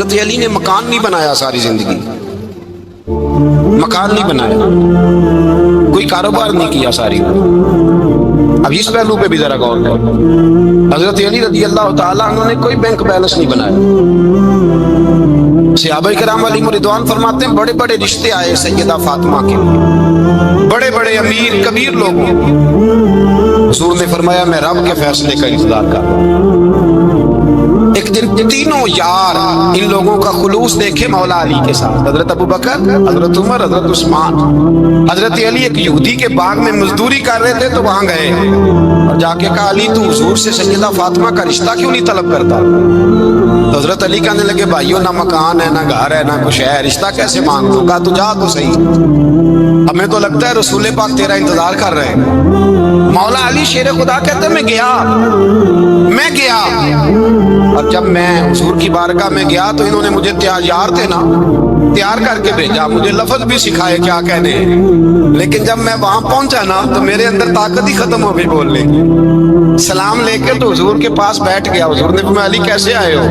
حضرت علی نے مکان نہیں بنایا ساری زندگی، مکان نہیں بنایا، کوئی کاروبار نہیں کیا ساری۔ اب اس پہلو پہ بھی ذرا غور کریں، حضرت علی رضی اللہ تعالیٰ عنہ نے کوئی بینک بیلنس نہیں بنایا۔ صحابہ کرام علیہم رضوان فرماتے ہیں بڑے بڑے رشتے آئے سیدہ فاطمہ کے لیے، بڑے بڑے امیر کبیر لوگوں، حضور نے فرمایا میں رب کے فیصلے کا انتظار کر رہا ہوں۔ ایک دن تینوں یار ان لوگوں کا خلوص دیکھے مولا علی کے ساتھ، حضرت ابو بکر، حضرت عمر، حضرت عثمان۔ حضرت علی ایک یہودی کے باغ میں مزدوری کر رہے تھے تو وہاں گئے اور جا کے کہا علی تو حضور سے سیدہ فاطمہ کا رشتہ کیوں نہیں طلب کرتا؟ تو حضرت علی کہنے لگے بھائیو نہ مکان ہے، نہ گھر ہے، نہ کچھ ہے، رشتہ کیسے مانگو؟ کہا تو جا تو صحیح، ہمیں تو لگتا ہے رسول پاک تیرا انتظار کر رہے ہیں۔ مولا علی شیر خدا کہتے ہیں میں گیا، اور جب میں حضور کی بارگاہ میں گیا تو انہوں نے مجھے تیار تھے نا، تیار کر کے بھیجا، مجھے لفظ بھی سکھائے کیا کہنے، لیکن جب میں وہاں پہنچا نا تو میرے اندر طاقت ہی ختم ہو گئی بولنے کی۔ سلام لے کے تو حضور کے پاس بیٹھ گیا، حضور نے فرمایا علی کیسے آئے ہو؟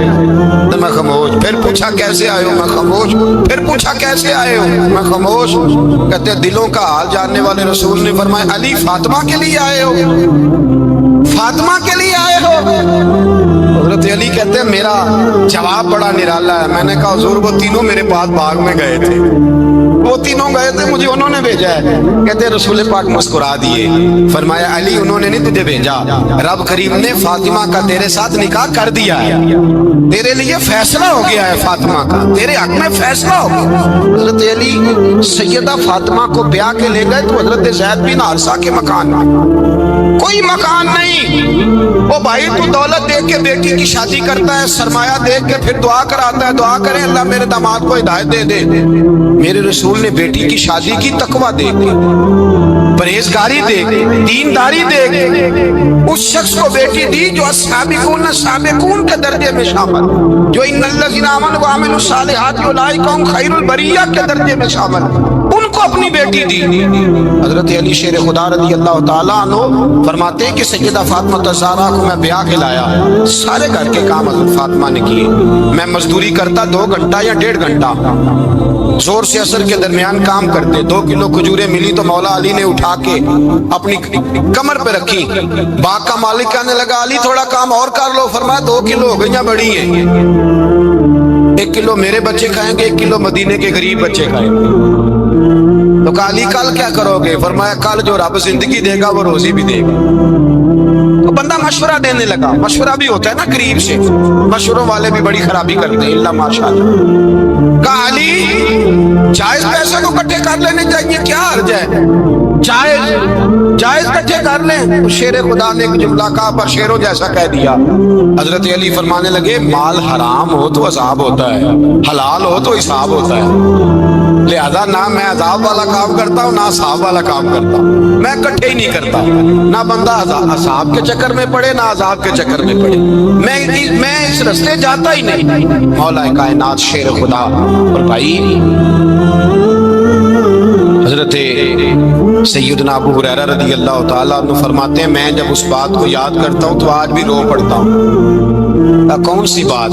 تو میں خاموش، پھر پوچھا کیسے آئے ہو؟ میں خاموش، پھر پوچھا کیسے آئے ہو؟ میں خاموش۔ کہتے ہیں دلوں کا حال جاننے والے رسول نے فرمایا علی فاطمہ کے لیے آئے ہو؟ فاطمہ کے لیے آئے ہو؟ حضرت علی کہتے ہیں میرا جواب بڑا نرالا ہے، میں نے کہا حضور وہ تینوں میرے پاس باغ میں گئے تھے، وہ تینوں گئے تھے، مجھے انہوں نے بھیجا ہے۔ کہتے ہیں رسول پاک مسکرا دیے، فرمایا علی انہوں نے نہیں تجھے بھیجا، رب کریم نے فاطمہ کا تیرے ساتھ نکاح کر دیا ہے، تیرے لیے فیصلہ ہو گیا ہے، فاطمہ کا تیرے حق میں فیصلہ ہو گیا۔ حضرت علی سیدہ فاطمہ کو بیاہ کے لے گئے تو حضرت زید بن حارثہ کے مکان میں کوئی مکان نہیں، وہ بھائی تو دولت دیکھ کے بیٹی کی شادی کرتا ہے، سرمایہ دیکھ کے پھر دعا کراتا ہے، دعا کریں اللہ میرے داماد کو ہدایت دے دے۔ میرے رسول نے بیٹی کی شادی کی تقویٰ دیکھ کے، پرہیزگاری دیکھ، دینداری دیکھ، اس شخص کو بیٹی دی جو السابقون السابقون کے درجے میں شامل، جو ان الذین آمنوا وعملوا الصالحات اولئک هم خیر البریہ کے درجے میں شامل، ان کو اپنی بیٹی دی۔ حضرت علی شیر خدا رضی اللہ تعالیٰ عنہ فرماتے ہیں کہ سیدہ فاطمہ الزہرا کو میں بیاہ کے لایا، سارے گھر کے کام حضرت فاطمہ نے کیے، میں مزدوری کرتا 2 گھنٹہ یا 1.5 گھنٹہ، زور سے عصر کے درمیان کام کرتے، 2 کلو کھجوریں ملی تو مولا علی نے اٹھا کے اپنی کمر پہ رکھی، باغ کا مالک کہنے لگا علی تھوڑا کام اور کر لو، فرمایا 2 کلو ہو گئیاں بڑی ہیں، 1 کلو میرے بچے کھائیں گے، 1 کلو مدینے کے غریب بچے کھائیں گے۔ تو کہا علی کل کیا کرو گے؟ فرمایا کل جو رب زندگی دے گا وہ روزی بھی دے گا۔ تو بندہ مشورہ دینے لگا، مشورہ بھی ہوتا ہے نا قریب سے، مشوروں والے بھی بڑی خرابی کرتے ہیں اللہ ماشاءاللہ۔ کہا علی جائز پیسے کو اکٹھے کر لینے چاہیے، کیا حرج ہے، جائز اکٹھے کر لیں۔ شیر خدا نے ایک جملہ کہا پر شیروں جیسا کہہ دیا۔ حضرت علی فرمانے لگے مال حرام ہو تو عذاب ہوتا ہے، حلال ہو تو حساب ہوتا ہے، لہذا نہ میں عذاب والا کام کرتا ہوں نہ عذاب والا کام کرتا ہوں، میں اکٹھے ہی نہیں کرتا، نہ بندہ عذاب کے چکر میں پڑے نہ عذاب کے چکر میں پڑے، میں اس رستے جاتا ہی نہیں۔ مولا کائنات شیر خدا اور بھائی حضرت سیدنا ابو ہریرہ رضی اللہ تعالیٰ عنہ فرماتے ہیں میں جب اس بات کو یاد کرتا ہوں تو آج بھی رو پڑتا ہوں۔ کون سی بات؟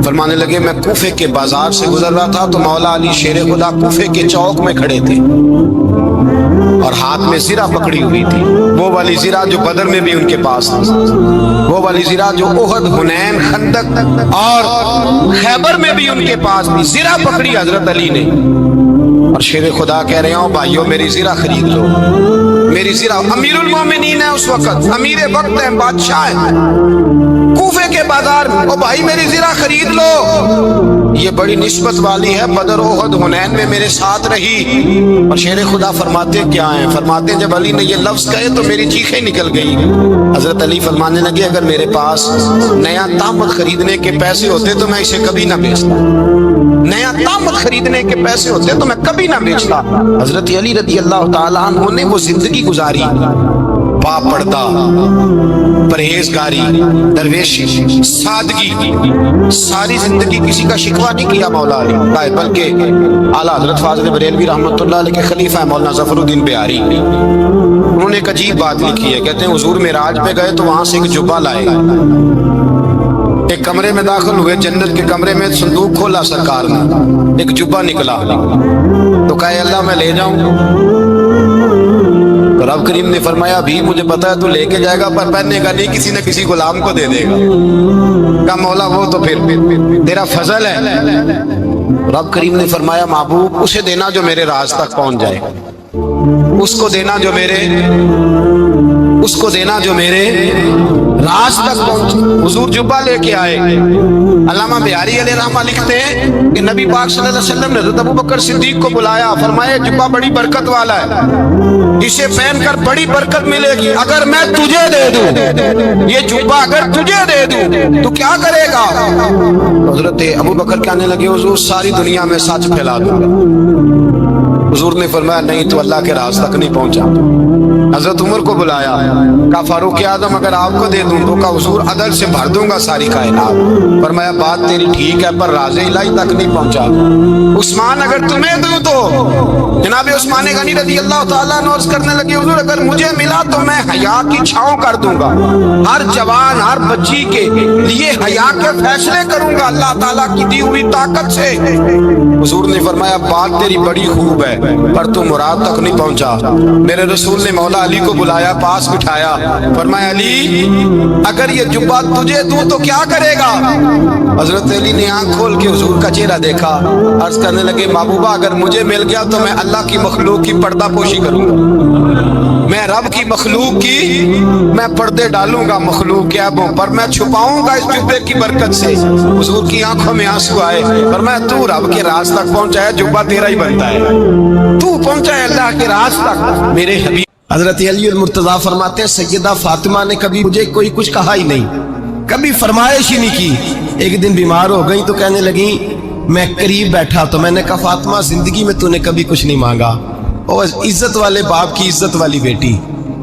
فرمانے لگے میں کوفے کے بازار سے گزر رہا تھا تو مولا علی شیر خدا کوفے کے چوک میں کھڑے تھے اور ہاتھ میں زرہ پکڑی ہوئی تھی، وہ والی زرہ جو بدر میں بھی ان کے پاس تھی، وہ والی زرہ جو احد، حنین، خندق اور خیبر میں بھی ان کے پاس تھی، زرہ پکڑی حضرت علی نے اور شیر خدا کہہ رہے ہوں بھائیو میری زرہ خرید لو، میری زرہ، امیر المومنین ہے اس وقت، امیر وقت ہے، بادشاہ ہے کوفے کے بازار میں، او بھائی میری زرہ خرید لو، یہ بڑی نسبت والی ہے، بدر، احد، حنین میں میرے ساتھ رہی۔ اور شیر خدا فرماتے کیا ہیں؟ فرماتے جب علی نے یہ لفظ کہے تو میری چیخیں نکل گئی۔ حضرت علی فرمانے لگے اگر میرے پاس نیا تامت خریدنے کے پیسے ہوتے تو میں اسے کبھی نہ بیچتا، نیا تامت خریدنے کے پیسے ہوتے تو میں کبھی نہ بیچتا۔ حضرت علی رضی اللہ تعالیٰ عنہ نے وہ زندگی گزاری، با پردہ، پرہیزگاری، درویشی، سادگی، ساری زندگی کسی کا شکوہ نہیں کیا مولا علی، بلکہ اعلیٰ حضرت فاضل بریلوی رحمۃ اللہ علیہ کے خلیفہ مولانا ظفر الدین بہاری، انہوں نے ایک عجیب بات لکھی ہے، کہتے ہیں حضور معراج پہ گئے تو وہاں سے ایک جبہ لائے، ایک کمرے میں داخل ہوئے, جنت کے کمرے میں صندوق کھولا سرکار نے, ایک جبہ نکلا تو کہا اے اللہ میں لے جاؤں. تو رب کریم نے فرمایا بھی مجھے پتا ہے تو لے کے جائے گا پر پہننے کا نہیں, کسی نہ کسی غلام کو دے دے گا. کہا مولا وہ تو پھر تیرا فضل ہے. رب کریم نے فرمایا محبوب اسے دینا جو میرے راز تک پہنچ جائے, اس کو دینا جو میرے راز تک پہنچے. حضور جبہ لے کے آئے. علامہ بہاری علیہ رحمہ لکھتے ہیں کہ نبی پاک صلی اللہ علیہ وسلم نے حضرت ابوبکر صدیق کو بلایا, فرمایا جبہ بڑی برکت والا ہے, اسے پہن کر بڑی برکت ملے گی. اگر میں تجھے دے دوں یہ جبہ, اگر تجھے دے دوں تو کیا کرے گا؟ حضرت ابوبکر کہنے لگے حضور ساری دنیا میں سچ پھیلا دوں. حضور نے فرمایا نہیں تو اللہ کے راز تک نہیں پہنچا. حضرت عمر کو بلایا, کہا فاروق اعظم اگر آپ کو دے دوں تو کہا حضور عدل سے بھر دوں گا ساری کائنات. فرمایا بات تیری ٹھیک ہے پر راز الہی تک نہیں پہنچا. عثمان اگر تمہیں دوں تو جناب عثمان غنی رضی اللہ تعالیٰ عنہ عرض کرنے لگے حضور اگر مجھے ملا تو میں حیا کی چھاؤں کر دوں گا, ہر جوان ہر بچی کے لیے حیا کے فیصلے کروں گا اللہ تعالیٰ کی دی ہوئی طاقت سے. حضور نے فرمایا بات تیری بڑی خوب ہے پر تو مراد تک نہیں پہنچا. میرے رسول نے مولا علی کو بلایا, پاس بٹھایا, فرمایا علی اگر یہ جبہ تجھے دوں تو کیا کرے گا؟ حضرت علی نے آنکھ کھول کے حضور کا چہرہ دیکھا, عرض کرنے لگے محبوبہ اگر مجھے مل گیا تو میں اللہ کی مخلوق کی پردہ پوشی کروں گا, میں رب کی مخلوق کی میں پردے ڈالوں گا مخلوق کے عیبوں پر, میں چھپاؤں گا اس جبے کی برکت سے. حضور کی آنکھوں میں آنسو آئے, فرمایا تو رب کے راز تک پہنچا ہے, جبہ تیرا ہی بنتا ہے, تو پہنچا ہے اللہ کے راز تک میرے حبیب. حضرت علی المرتضیٰ فرماتے ہیں سیدہ فاطمہ نے کبھی مجھے کوئی کچھ کہا ہی نہیں, کبھی فرمائش ہی نہیں کی. ایک دن بیمار ہو گئی تو کہنے لگی, میں قریب بیٹھا تو میں نے کہا فاطمہ زندگی میں تو نے کبھی کچھ نہیں مانگا, اور عزت والے باپ کی عزت والی بیٹی,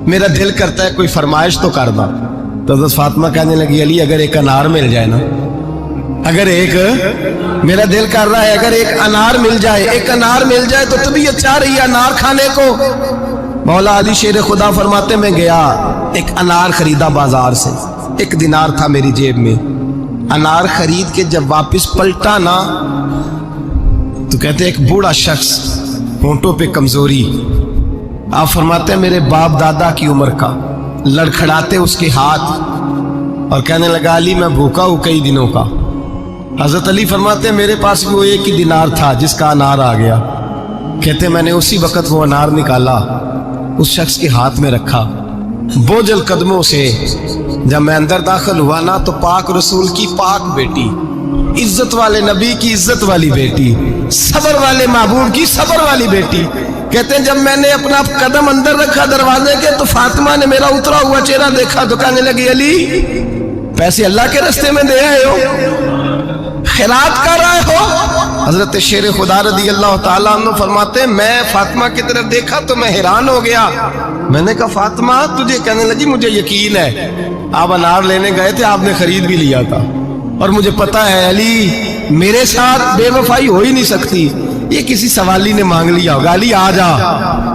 میرا دل کرتا ہے کوئی فرمائش تو کر دا. تو حضرت فاطمہ کہنے لگی علی اگر ایک انار مل جائے نا, اگر ایک میرا دل کر رہا ہے اگر ایک انار مل جائے, ایک انار مل جائے تو طبیعت چاہ رہی ہے انار کھانے کو. مولا علی شیر خدا فرماتے میں گیا ایک انار خریدا بازار سے, 1 دینار تھا میری جیب میں. انار خرید کے جب واپس پلٹا نا تو کہتے ایک بوڑھا شخص, ہونٹوں پہ کمزوری, آپ فرماتے ہیں میرے باپ دادا کی عمر کا, لڑکھڑاتے اس کے ہاتھ اور کہنے لگا علی میں بھوکا ہوں کئی دنوں کا. حضرت علی فرماتے ہیں میرے پاس بھی وہ 1 ہی دینار تھا جس کا انار آ گیا. کہتے میں نے اسی وقت وہ انار نکالا, اس شخص کے ہاتھ میں رکھا, بوجھل قدموں سے جب میں اندر داخل ہوا نا تو پاک رسول کی پاک بیٹی, عزت والے نبی کی عزت والی بیٹی, صبر والے محبوب کی صبر والی بیٹی. کہتے ہیں جب میں نے اپنا قدم اندر رکھا دروازے کے تو فاطمہ نے میرا اترا ہوا چہرہ دیکھا تو کہنے لگی علی پیسے اللہ کے راستے میں دے آئے ہو, خیرات کر رہے ہو؟ حضرت شیر خدا رضی اللہ تعالیٰ عنہ فرماتے ہیں میں فاطمہ کی طرف دیکھا تو میں حیران ہو گیا. میں نے کہا فاطمہ تجھے, کہنے لگی مجھے یقین ہے آپ انار لینے گئے تھے, آپ نے خرید بھی لیا تھا, اور مجھے پتا ہے علی میرے ساتھ بے وفائی ہو ہی نہیں سکتی, یہ کسی سوالی نے مانگ لیا ہوگا. علی آ جا,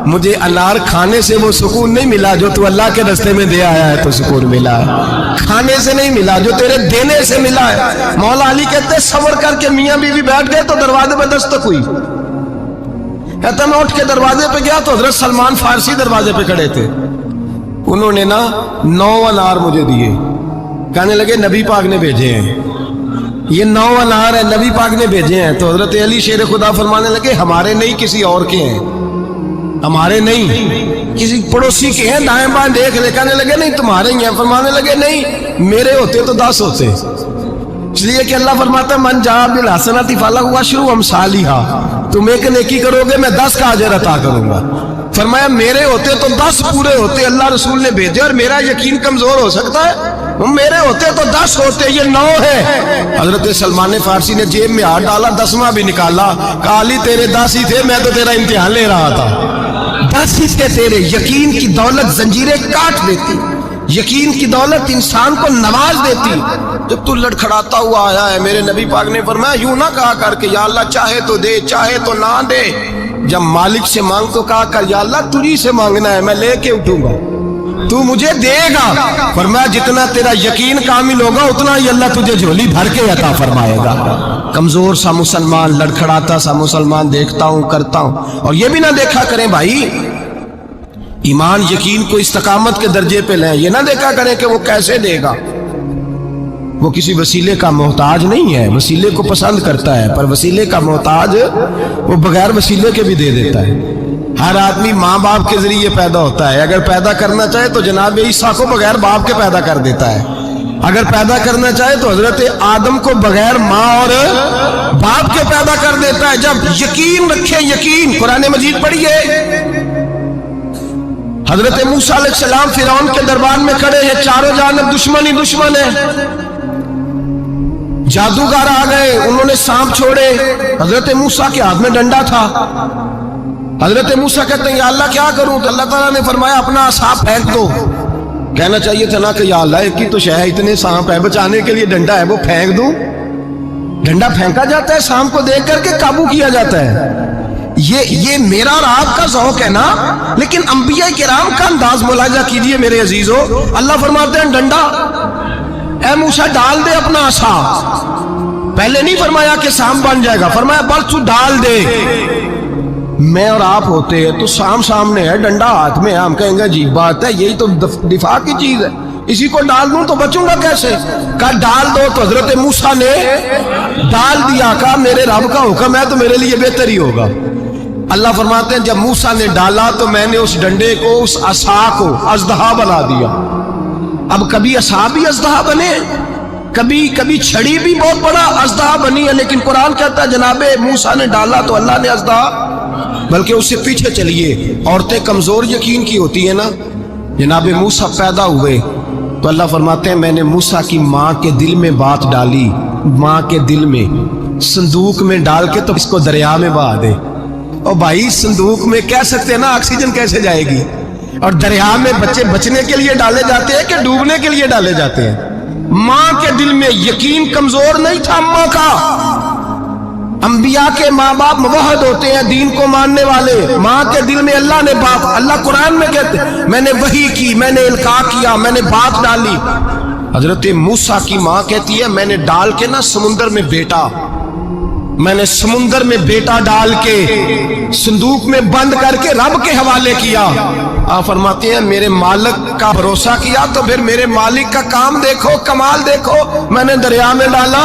مجھے انار کھانے سے وہ سکون نہیں ملا جو تو اللہ کے راستے میں دے آیا ہے تو سکون ملا ہے, کھانے سے نہیں ملا جو تیرے دینے سے ملا ہے. مولا علی کہتے ہیں صبر کر کے میاں بیوی بیٹھ گئے تو دروازے پہ دستک ہوئی. کہتا میں اٹھ کے دروازے پہ گیا تو حضرت سلمان فارسی دروازے پہ کھڑے تھے. انہوں نے نا 9 انار مجھے دیے, کہنے لگے نبی پاک نے بھیجے ہیں, یہ 9 انار ہے نبی پاک نے بھیجے ہیں. تو حضرت علی شیر خدا فرمانے لگے ہمارے نہیں کسی اور کے ہیں, ہمارے نہیں کسی پڑوسی کے ہیں, دائیں بائیں دیکھ لے. کہنے لگے نہیں تمہارے ہی ہیں. فرمانے لگے نہیں میرے ہوتے تو 10 ہوتے, اس لیے کہ اللہ فرماتا ہے من جاء بالحسنۃ فلہ عشر امثالھا, تم ایک نیکی کرو گے میں 10 کا اجر عطا کروں گا. فرمایا میرے ہوتے تو 10 پورے ہوتے, اللہ رسول نے بھیجے, اور میرا یقین کمزور ہو سکتا ہے, میرے ہوتے تو 10 ہوتے, یہ 9 ہے. حضرت سلمان فارسی نے جیب میں ہاتھ ڈالا, 10واں بھی نکالا, کہا علی تیرے 10 ہی تھے, میں تو تیرا امتحان لے رہا تھا. 10 ہی تھے تیرے. یقین کی دولت زنجیریں کاٹ دیتی, یقین کی دولت انسان کو نواز دیتی. جب تو لڑکھڑاتا ہوا آیا ہے, میرے نبی پاک نے فرمایا یوں نہ کہا کر کے یا اللہ چاہے تو دے چاہے تو نہ دے, جب مالک سے مانگ تو کہا کر یا اللہ تجھی سے مانگنا ہے, میں لے کے اٹھوں گا. تو مجھے دے گا. فرمایا جتنا تیرا یقین کامل ہوگا اتنا ہی اللہ تجھے جھولی بھر کے عطا فرمائے گا. کمزور سا مسلمان، لڑکھڑاتا سا مسلمان دیکھتا ہوں کرتا ہوں. اور یہ بھی نہ دیکھا کریں بھائی، ایمان یقین کو استقامت کے درجے پہ لیں. یہ نہ دیکھا کریں کہ وہ کیسے دے گا. وہ کسی وسیلے کا محتاج نہیں ہے، وسیلے کو پسند کرتا ہے، پر وسیلے کا محتاج وہ بغیر وسیلے کے بھی دے دیتا ہے. ہر آدمی ماں باپ کے ذریعے پیدا ہوتا ہے. اگر پیدا کرنا چاہے تو جناب عیسیٰ کو بغیر باپ کے پیدا کر دیتا ہے. اگر پیدا کرنا چاہے تو حضرت آدم کو بغیر ماں اور باپ کے پیدا کر دیتا ہے. جب یقین رکھیں، یقین، قرآن مجید پڑھیے. حضرت موسیٰ علیہ السلام فرعون کے دربار میں کھڑے ہیں، چاروں جانب دشمن ہی دشمن ہے. جادوگر آ گئے، انہوں نے سانپ چھوڑے. حضرت موسیٰ کے ہاتھ میں ڈنڈا تھا. حضرت موسیٰ کہتے ہیں یا اللہ کیا کروں؟ تو اللہ تعالیٰ نے فرمایا اپنا عصا پھینک دو. کہنا چاہیے تھا نا کہ یا اللہ ایک ہی تو شے ہے، اتنے سانپ ہے، بچانے کے لیے ڈنڈا ہے، وہ پھینک دوں. ڈنڈا پھینکا جاتا ہے، سانپ کو دیکھ کر کے قابو کیا جاتا ہے. یہ میرا اور آپ کا ذوق ہے نا، لیکن انبیاء کرام کا انداز ملاحظہ کیجئے میرے عزیزو. اللہ فرماتے ہیں ڈنڈا، اے موسیٰ ڈال دے اپنا عصا. پہلے نہیں فرمایا کہ سانپ بن جائے گا، فرمایا بس تو ڈال دے. میں اور آپ ہوتے ہیں تو سام سامنے ہے، ڈنڈا ہاتھ میں ہے، ہم کہیں گے عجیب بات ہے، یہی تو دفاع کی چیز ہے، اسی کو ڈال دوں تو بچوں گا کیسے؟ کہا ڈال دو. تو حضرت موسیٰ نے ڈال دیا. کہا میرے رب کا حکم ہے تو میرے لیے بہتر ہی ہوگا. اللہ فرماتے ہیں جب موسیٰ نے ڈالا تو میں نے اس ڈنڈے کو، اس عصا کو اژدہا بنا دیا. اب کبھی عصا بھی اژدہا بنے، کبھی چھڑی بھی بہت بڑا اژدہا بنی ہے. لیکن قرآن کہتا ہے جناب موسیٰ نے ڈالا تو اللہ نے اژدہا. بلکہ اس سے پیچھے چلیے، عورتیں کمزور یقین کی ہوتی ہیں نا. جناب موسیٰ پیدا ہوئے تو اللہ فرماتے ہیں میں نے موسیٰ کی ماں کے دل میں بات ڈالی. ماں کے دل میں صندوق میں ڈال کے تو اس کو دریا میں بہا دے. اور بھائی صندوق میں کہہ سکتے ہیں نا آکسیجن کیسے جائے گی؟ اور دریا میں بچے بچنے کے لیے ڈالے جاتے ہیں کہ ڈوبنے کے لیے ڈالے جاتے ہیں؟ ماں کے دل میں یقین کمزور نہیں تھا ماں کا. انبیاء کے ماں باپ موحد ہوتے ہیں، دین کو ماننے والے. ماں کے دل میں اللہ نے بات، اللہ قرآن میں کہتے ہیں میں نے وحی کی، میں نے القاء کیا، میں نے بات ڈالی. حضرت موسیٰ کی ماں کہتی ہے میں نے ڈال کے نا سمندر میں بیٹا، میں نے سمندر میں بیٹا ڈال کے صندوق میں بند کر کے رب کے حوالے کیا. آپ فرماتے ہیں میرے مالک کا بھروسہ کیا تو پھر میرے مالک کا کام دیکھو، کمال دیکھو. میں نے دریا میں ڈالا،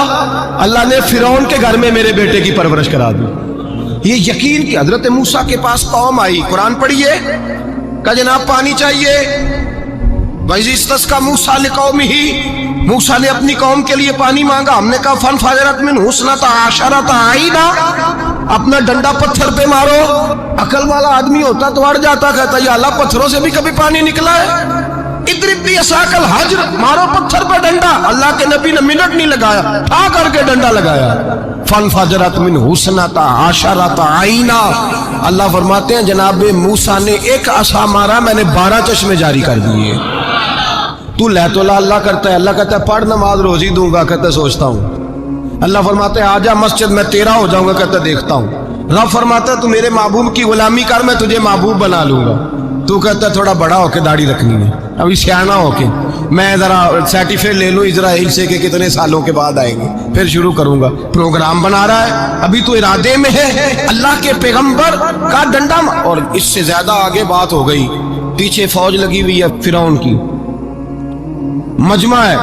اللہ نے فرعون کے گھر میں میرے بیٹے کی پرورش کرا دی. یہ یقین کہ حضرت موسیٰ کے پاس قوم آئی، قرآن پڑھیے. کہ جناب پانی چاہیے. وَإِذِ اسْتَسْقَىٰ مُوسَىٰ لِقَوْمِهِ، موسیٰ نے اپنی قوم کے لیے پانی مانگا. ہم نے کہا فَانْفَجَرَتْ مِنْهُ اثْنَتَا عَشَرَةَ عَيْنًا، اپنا ڈنڈا پتھر پہ مارو. عقل والا آدمی ہوتا تو اڑ جاتا، کہتا یا اللہ پتھروں سے بھی کبھی پانی نکلا ہے؟ اضرب بعصاک الحجر، مارو پتھر پہ ڈنڈا. اللہ کے نبی نے منٹ نہیں لگایا، ٹھا کر کے ڈنڈا لگایا. فَانْفَجَرَتْ مِنْهُ اثْنَتَا عَشَرَةَ عَيْنًا. اللہ فرماتے ہیں جناب موسیٰ نے ایک عصا مارا، میں نے 12 چشمے جاری کر دیے. تو لے تو اللہ کرتا ہے، اللہ کہتا ہے پڑھ نماز روزی دوں گا، کہتا ہے سوچتا ہوں. اللہ فرماتا ہے آجا مسجد میں تیرا ہو جاؤں گا، کہتا ہے دیکھتا ہوں. رب فرماتا ہے تو میرے محبوب کی غلامی کر، میں تجھے محبوب بنا لوں گا. تو کہتا ہے تھوڑا بڑا ہو کے داڑھی رکھنی ہے، ابھی سیانا ہو کے میں ذرا سرٹیفکیٹ لے لوں اسرائیل سے کہ کتنے سالوں کے بعد آئیں گے، پھر شروع کروں گا. پروگرام بنا رہا ہے، ابھی تو ارادے میں ہے. اللہ کے پیغمبر کا ڈنڈا، اور اس سے زیادہ آگے بات ہو گئی. پیچھے فوج لگی ہوئی ہے فرعون کی، مجمع ہے،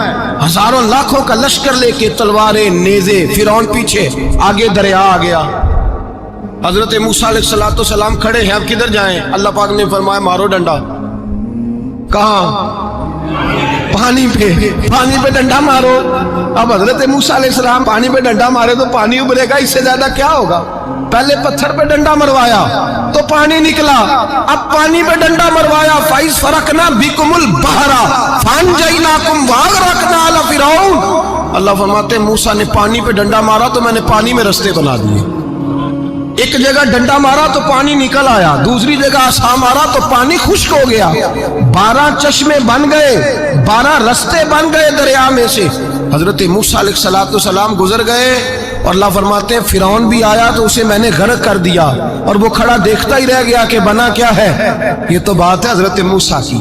ہزاروں لاکھوں کا لشکر لے کے، تلواریں نیزے. فرعون پیچھے، آگے دریا آ گیا. حضرت موسیٰ علیہ السلام کھڑے ہیں، اب کدھر جائیں؟ اللہ پاک نے فرمایا مارو ڈنڈا. کہاں؟ پانی پہ ڈنڈا مارو. اب حضرت موسیٰ علیہ السلام پانی پہ ڈنڈا مارے تو پانی ابھرے گا، اس سے زیادہ کیا ہوگا؟ پہلے پتھر پہ ڈنڈا مروایا تو پانی نکلا، اب پانی پہ ڈنڈا مروایا. فَإِذْ فَرَقْنَا بِكُمُ الْبَحْرَ فَأَنْجَيْنَاكُمْ وَأَغْرَقْنَا آلَ فِرْعَوْنَ. اللہ فرماتے ہیں موسیٰ نے پانی پہ ڈنڈا مارا تو میں نے پانی میں رستے بنا دیے. ایک جگہ ڈنڈا مارا تو پانی نکل آیا، دوسری جگہ عصا مارا تو پانی خشک ہو گیا. 12 چشمے بن گئے، 12 رستے بن گئے دریا میں سے. حضرت موسیٰ علیہ السلام گزر گئے اور اللہ فرماتے ہیں فرعون بھی آیا تو اسے میں نے غرق کر دیا، اور وہ کھڑا دیکھتا ہی رہ گیا کہ بنا کیا ہے. یہ تو بات ہے حضرت موسیٰ کی.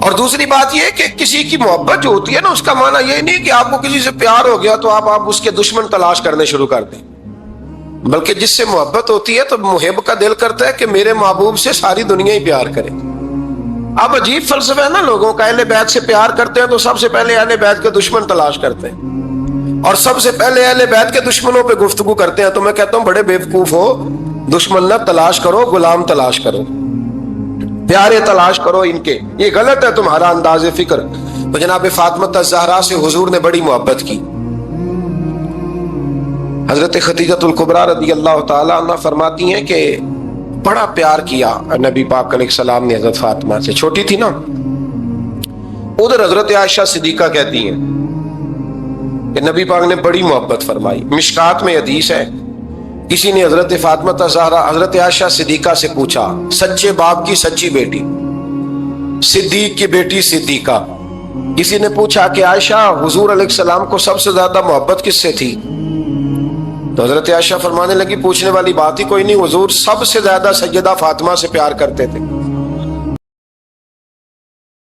اور دوسری بات یہ کہ کسی کی محبت جو ہوتی ہے نا، اس کا معنی یہ نہیں کہ آپ کو کسی سے پیار ہو گیا تو آپ اس کے دشمن تلاش کرنے شروع کر دیں، بلکہ جس سے محبت ہوتی ہے تو محب کا دل کرتا ہے کہ میرے محبوب سے ساری دنیا ہی پیار کرے۔ اب عجیب فلسفہ ہے نا لوگوں کا، اہل بیت سے پیار کرتے ہیں تو سب سے پہلے اہل بیت کے دشمن تلاش کرتے ہیں، اور سب سے پہلے اہل بیت کے دشمنوں پہ گفتگو کرتے ہیں۔ تو میں کہتا ہوں بڑے بیوقوف ہو، دشمن نہ تلاش کرو، غلام تلاش کرو، پیارے تلاش کرو ان کے۔ یہ غلط ہے تمہارا انداز فکر۔ تو جناب فاطمہ الزہرا سے حضور نے بڑی محبت کی۔ حضرت خدیجہ الکبریٰ رضی اللہ تعالی عنہ فرماتی ہیں کہ بڑا پیار کیا نبی پاک علیہ السلام نے حضرت فاطمہ سے، چھوٹی تھی نا۔ ادھر حضرت عائشہ صدیقہ کہتی ہیں کہ نبی پاک نے بڑی محبت فرمائی۔ مشکات میں حدیث ہے، کسی نے حضرت فاطمہ الزہرا حضرت عائشہ صدیقہ سے پوچھا، سچے باپ کی سچی بیٹی، صدیق کی بیٹی صدیقہ، کسی نے پوچھا کہ عائشہ حضور علیہ السلام کو سب سے زیادہ محبت کس سے تھی؟ تو حضرت عائشہ فرمانے لگی پوچھنے والی بات ہی کوئی نہیں، حضور سب سے زیادہ سیدہ فاطمہ سے پیار کرتے تھے۔